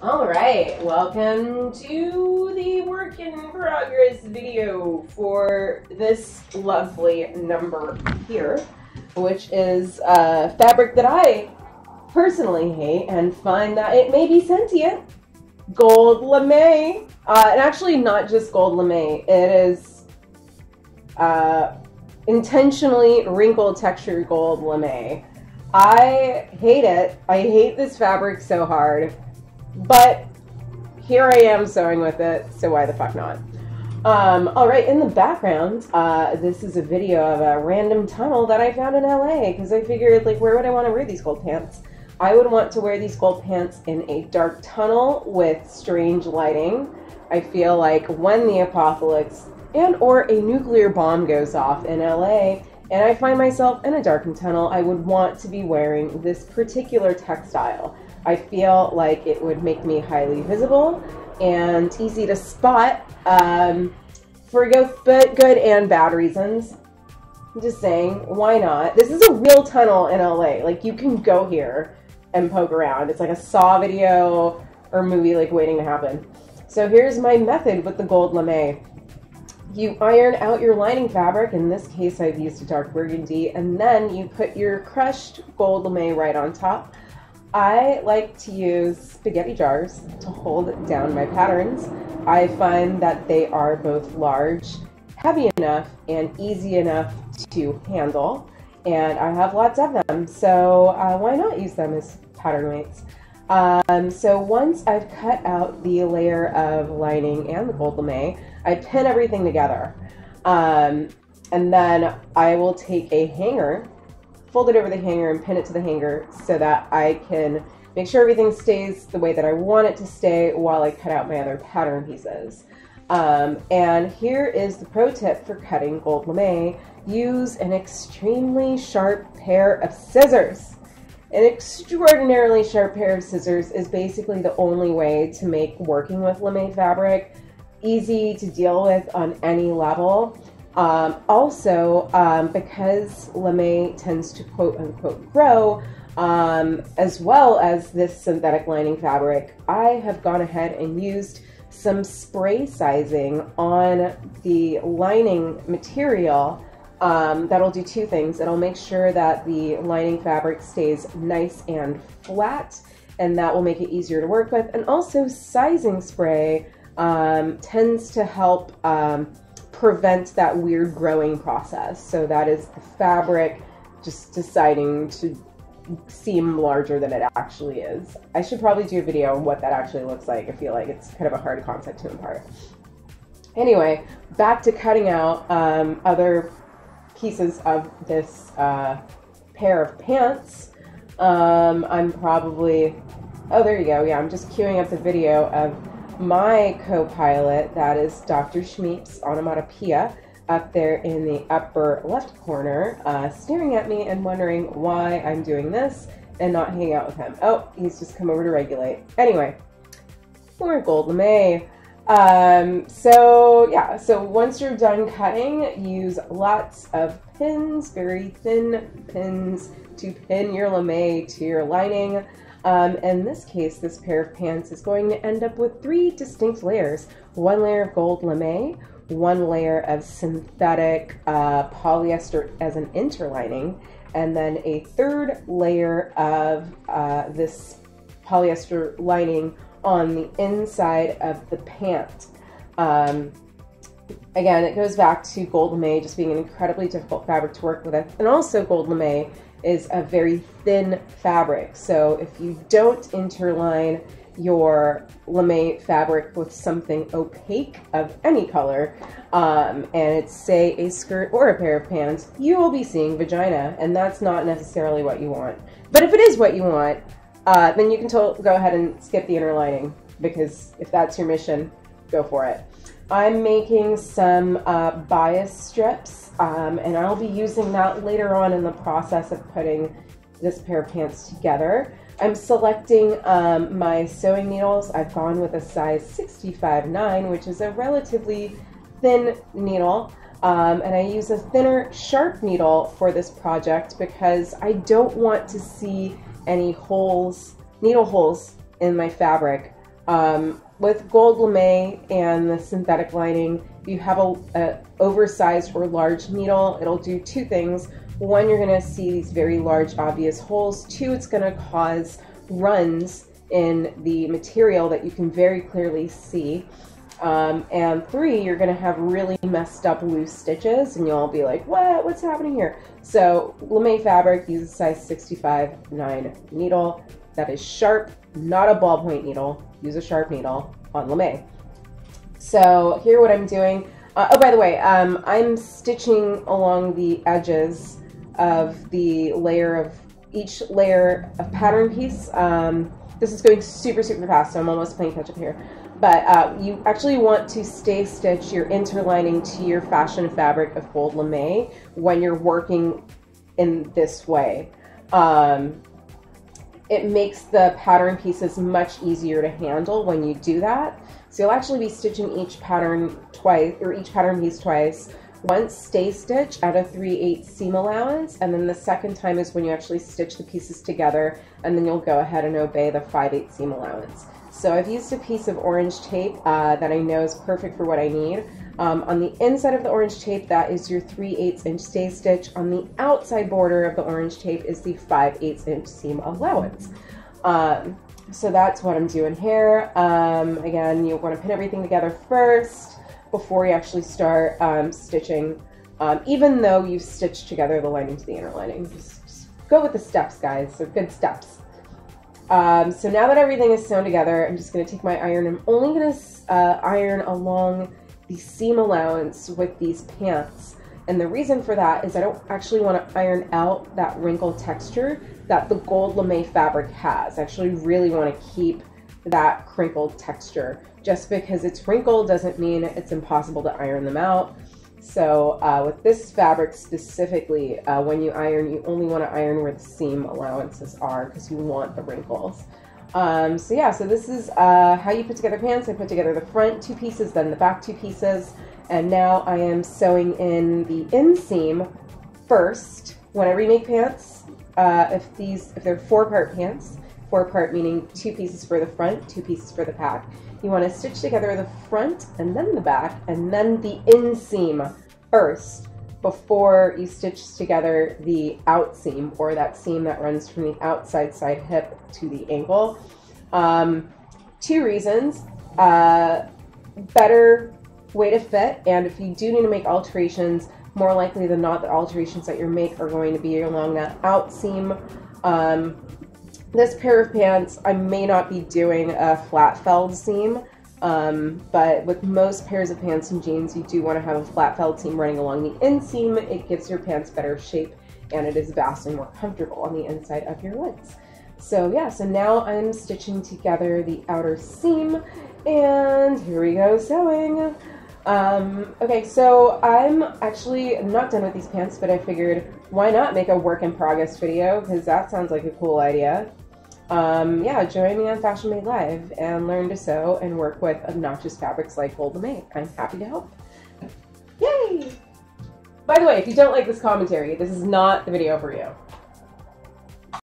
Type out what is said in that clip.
All right, welcome to the work in progress video for this lovely number here, which is fabric that I personally hate and find that it may be sentient. Gold lame, and actually not just gold lame, it is intentionally wrinkled textured gold lame. I hate it. I hate this fabric so hard. But here I am sewing with it, so why the fuck not? All right, in the background, this is a video of a random tunnel that I found in LA, because I figured, like, where would I want to wear these gold pants? I would want to wear these gold pants in a dark tunnel with strange lighting. I feel like when the apocalypse and or a nuclear bomb goes off in LA, and I find myself in a darkened tunnel, I would want to be wearing this particular textile. I feel like it would make me highly visible and easy to spot for both good and bad reasons. I'm just saying, why not? This is a real tunnel in LA. Like, you can go here and poke around. It's like a Saw video or movie, like, waiting to happen. So here's my method with the gold lame. You iron out your lining fabric. In this case, I've used a dark burgundy, and then you put your crushed gold lame right on top. I like to use spaghetti jars to hold down my patterns. I find that they are both large, heavy enough, and easy enough to handle, and I have lots of them, so why not use them as pattern weights? So once I've cut out the layer of lining and the gold lame, I pin everything together, and then I will take a hanger, fold it over the hanger and pin it to the hanger so that I can make sure everything stays the way that I want it to stay while I cut out my other pattern pieces. And here is the pro tip for cutting gold lame. Use an extremely sharp pair of scissors. An extraordinarily sharp pair of scissors is basically the only way to make working with lame fabric easy to deal with on any level. Also, because lame tends to quote unquote grow, as well as this synthetic lining fabric, I have gone ahead and used some spray sizing on the lining material. That'll do two things. It'll make sure that the lining fabric stays nice and flat, and that will make it easier to work with. And also, sizing spray tends to help prevent that weird growing process. So that is the fabric just deciding to seem larger than it actually is. I should probably do a video on what that actually looks like. I feel like it's kind of a hard concept to impart. Anyway, back to cutting out other pieces of this pair of pants. I'm probably, oh, there you go. Yeah, I'm just queuing up the video of my co-pilot, that is Dr. Shmeeps onomatopoeia, up there in the upper left corner, staring at me and wondering why I'm doing this and not hanging out with him. Oh, he's just come over to regulate. Anyway, more gold lame. So yeah, so once you're done cutting, use lots of pins, very thin pins, to pin your lame to your lining. In this case, this pair of pants is going to end up with three distinct layers. One layer of gold lame, one layer of synthetic polyester as an interlining, and then a third layer of this polyester lining on the inside of the pant. Again, it goes back to gold lame just being an incredibly difficult fabric to work with, and also gold lame is a very thin fabric. So if you don't interline your lame fabric with something opaque of any color, and it's, say, a skirt or a pair of pants, you will be seeing vagina, and that's not necessarily what you want. But if it is what you want, then you can go ahead and skip the interlining, because if that's your mission, go for it. I'm making some bias strips, and I'll be using that later on in the process of putting this pair of pants together. I'm selecting my sewing needles. I've gone with a size 65-9, which is a relatively thin needle, and I use a thinner, sharp needle for this project because I don't want to see any holes, needle holes in my fabric With gold lame and the synthetic lining, if you have a oversized or large needle, it'll do two things. One, you're going to see these very large obvious holes. Two, it's going to cause runs in the material that you can very clearly see. And three, you're going to have really messed up loose stitches, and you'll be like, what's happening here? So lame fabric uses size 65-9 needle. That is sharp, not a ballpoint needle. Use a sharp needle on lame. So here what I'm doing, oh, by the way, I'm stitching along the edges of the layer of each layer of pattern piece. This is going super, super fast, so I'm almost playing catch up here. But you actually want to stay stitch your interlining to your fashion fabric of gold lame when you're working in this way. It makes the pattern pieces much easier to handle when you do that. So you'll actually be stitching each pattern twice, or each pattern piece twice. Once stay stitch at a 3/8 seam allowance, and then the second time is when you actually stitch the pieces together, and then you'll go ahead and obey the 5/8 seam allowance. So I've used a piece of orange tape that I know is perfect for what I need. On the inside of the orange tape, that is your 3/8 inch stay stitch. On the outside border of the orange tape is the 5/8 inch seam allowance. So that's what I'm doing here. Again, you'll want to pin everything together first before you actually start stitching, even though you've stitched together the lining to the inner lining. Just go with the steps, guys. They're good steps. So now that everything is sewn together, I'm just going to take my iron. I'm only going to iron along the seam allowance with these pants. And the reason for that is I don't actually want to iron out that wrinkle texture that the gold lame fabric has. I actually really want to keep that crinkled texture. Just because it's wrinkled doesn't mean it's impossible to iron them out. So with this fabric specifically, when you iron, you only want to iron where the seam allowances are because you want the wrinkles. So yeah, so this is how you put together pants. I put together the front two pieces, then the back two pieces, and now I am sewing in the inseam first. Whenever you make pants, if they're 4-part pants, 4-part meaning 2 pieces for the front, 2 pieces for the back, you want to stitch together the front and then the back and then the inseam first before you stitch together the outseam, or that seam that runs from the outside side hip to the ankle. 2 reasons. Better way to fit, and if you do need to make alterations, more likely than not the alterations that you make are going to be along that outseam. This pair of pants, I may not be doing a flat felled seam, but with most pairs of pants and jeans, you do want to have a flat felled seam running along the inseam. It gives your pants better shape, and it is vastly more comfortable on the inside of your legs. So yeah, so now I'm stitching together the outer seam, and here we go sewing. Okay, so I'm actually not done with these pants, but I figured why not make a work in progress video, because that sounds like a cool idea. Yeah, join me on FashionMadeLive and learn to sew and work with obnoxious fabrics like gold lame. I'm happy to help. Yay! By the way, if you don't like this commentary, this is not the video for you.